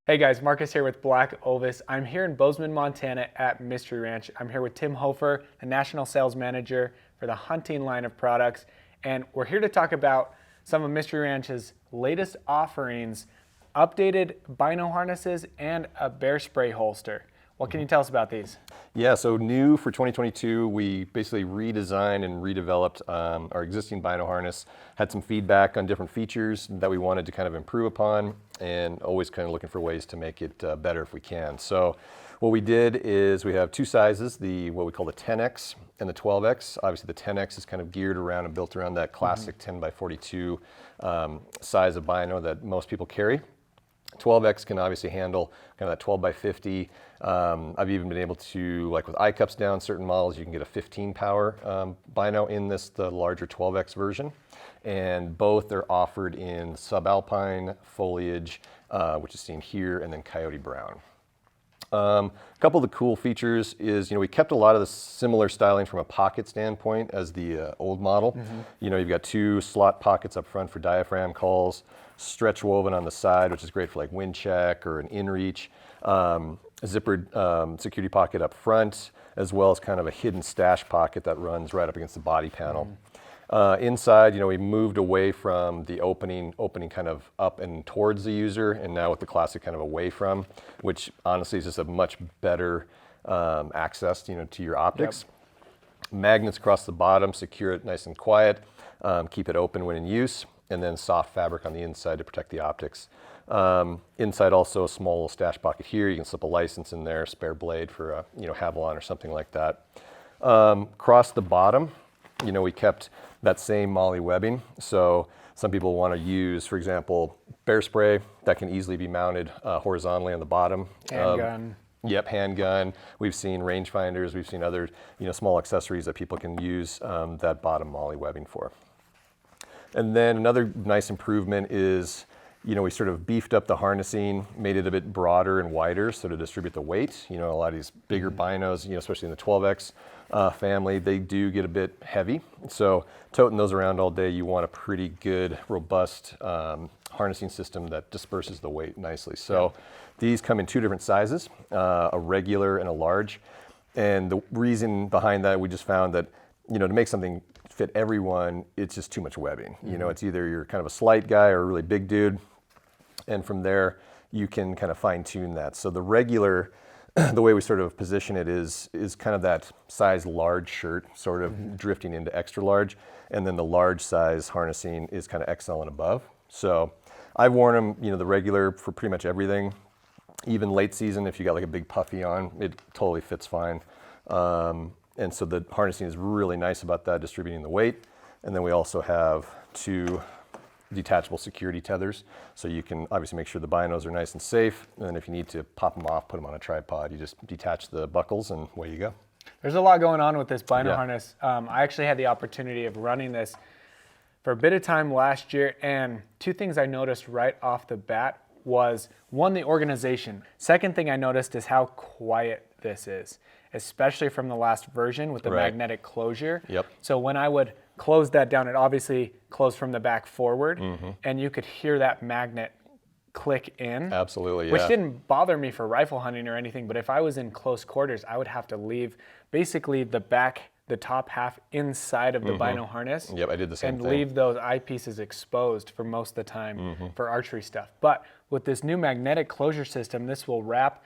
Hey guys, Marcus here with BlackOvis. I'm here in Bozeman, Montana at Mystery Ranch. I'm here with Tim Hofer, the National Sales Manager for the hunting line of products. And we're here to talk about some of Mystery Ranch's latest offerings, updated bino harnesses, and a bear spray holster. What can you tell us about these? Yeah, so new for 2022, we basically redesigned and redeveloped our existing bino harness, had some feedback on different features that we wanted to kind of improve upon, and always kind of looking for ways to make it better if we can. So what we did is we have two sizes, what we call the 10X and the 12X. Obviously the 10X is kind of geared around and built around that classic 10 by 42 size of bino that most people carry. 12X can obviously handle kind of that 12 by 50. I've even been able to, like with eye cups down, certain models, you can get a 15 power bino in the larger 12X version. And both are offered in subalpine foliage, which is seen here, and then coyote brown. A couple of the cool features is, we kept a lot of the similar styling from a pocket standpoint as the old model. You've got two slot pockets up front for diaphragm calls, stretch woven on the side, which is great for like wind check or an in-reach, a zippered security pocket up front, as well as kind of a hidden stash pocket that runs right up against the body panel. Inside, we moved away from the opening kind of up and towards the user, and now with the classic kind of away from, which honestly is just a much better access, to your optics. Yep. Magnets across the bottom, secure it nice and quiet, keep it open when in use, and then soft fabric on the inside to protect the optics. Inside also a small little stash pocket here. You can slip a license in there, spare blade for a Havalon or something like that. Across the bottom, we kept that same MOLLE webbing. So some people want to use, for example, bear spray that can easily be mounted horizontally on the bottom. Handgun. Yep, handgun. We've seen rangefinders. We've seen other small accessories that people can use that bottom MOLLE webbing for. And then another nice improvement is, we sort of beefed up the harnessing, made it a bit broader and wider so to distribute the weight. A lot of these bigger binos, especially in the 12X family, they do get a bit heavy. So toting those around all day, you want a pretty good, robust harnessing system that disperses the weight nicely. So these come in two different sizes, a regular and a large. And the reason behind that, we just found that, to make something fit everyone, it's just too much webbing. It's either you're kind of a slight guy or a really big dude. And from there, you can kind of fine tune that. So the regular, the way we sort of position it is kind of that size large shirt, sort of drifting into extra large. And then the large size harnessing is kind of XL and above. So I've worn them, the regular for pretty much everything. Even late season, if you got like a big puffy on, it totally fits fine. And so the harnessing is really nice about that, distributing the weight. And then we also have two detachable security tethers. So you can obviously make sure the binos are nice and safe. And then if you need to pop them off, put them on a tripod, you just detach the buckles and away you go. There's a lot going on with this bino harness. I actually had the opportunity of running this for a bit of time last year, and two things I noticed right off the bat was, one, the organization. Second thing I noticed is how quiet this is, especially from the last version with the magnetic closure. Yep. So when I would close that down, it obviously closed from the back forward, and you could hear that magnet click in. Absolutely, yeah. Which didn't bother me for rifle hunting or anything, but if I was in close quarters, I would have to leave basically the top half inside of the bino harness. Yep, I did the same and thing. leave those eyepieces exposed for most of the time for archery stuff. But with this new magnetic closure system, this will wrap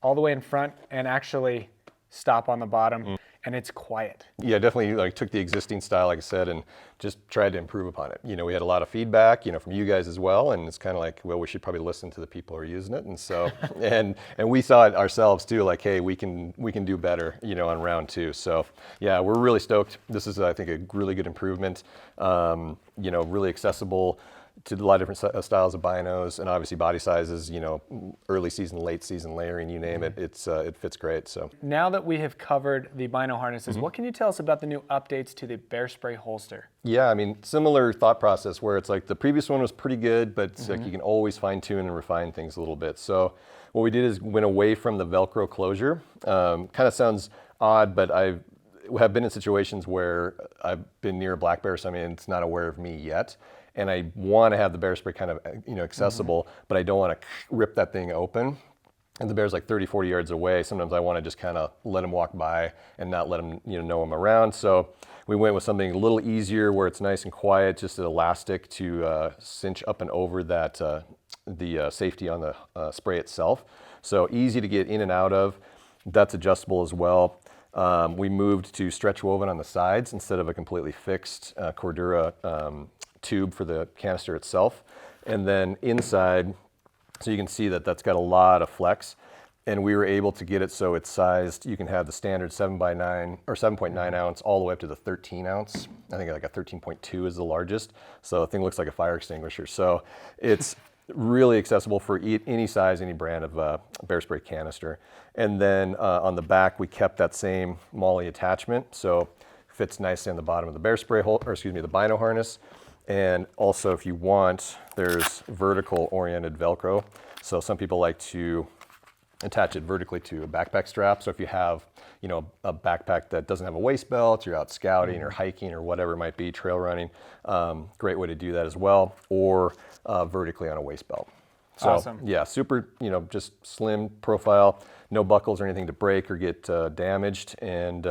all the way in front and actually stop on the bottom, and it's quiet. Yeah, definitely took the existing style, like I said, and just tried to improve upon it. We had a lot of feedback, from you guys as well, and it's kind of like, well, we should probably listen to the people who are using it. And so, and we saw it ourselves too, like, hey, we can do better, on round two. So yeah, we're really stoked. This is, I think, a really good improvement. Really accessible to a lot of different styles of binos, and obviously body sizes, early season, late season layering, you name it. It fits great. So now that we have covered the bino harnesses, what can you tell us about the new updates to the bear spray holster? Yeah, similar thought process where it's like the previous one was pretty good, but it's like you can always fine tune and refine things a little bit. So what we did is went away from the Velcro closure. Kind of sounds odd, but have been in situations where I've been near a black bear, so I mean, it's not aware of me yet. And I want to have the bear spray kind of, accessible, but I don't want to rip that thing open. And the bear's like 30, 40 yards away. Sometimes I want to just kind of let him walk by and not let him, know I'm around. So we went with something a little easier where it's nice and quiet, just an elastic to cinch up and over that, the safety on the spray itself. So easy to get in and out of. That's adjustable as well. We moved to stretch woven on the sides instead of a completely fixed Cordura tube for the canister itself. And then inside, so you can see that that's got a lot of flex, and we were able to get it so it's sized. You can have the standard 7x9 or 7.9 ounce all the way up to the 13 ounce. I think like a 13.2 is the largest. So the thing looks like a fire extinguisher. So it's really accessible for any size, any brand of bear spray canister. And then on the back, we kept that same MOLLE attachment. So fits nicely on the bottom of the bear spray hole, or excuse me, the Bino harness. And also, if you want, there's vertical oriented Velcro. So some people like to attach it vertically to a backpack strap. So if you have, a backpack that doesn't have a waist belt, you're out scouting or hiking or whatever it might be, trail running, great way to do that as well, or vertically on a waist belt. So, awesome. Yeah, super, just slim profile, no buckles or anything to break or get damaged. And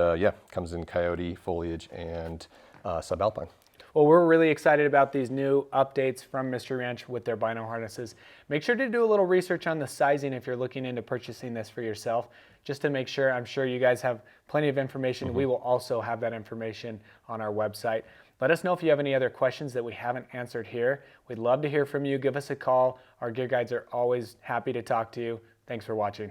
comes in coyote, foliage, and subalpine. Well, we're really excited about these new updates from Mystery Ranch with their Bino harnesses. Make sure to do a little research on the sizing if you're looking into purchasing this for yourself, just to make sure. I'm sure you guys have plenty of information. We will also have that information on our website. Let us know if you have any other questions that we haven't answered here. We'd love to hear from you. Give us a call. Our gear guides are always happy to talk to you. Thanks for watching.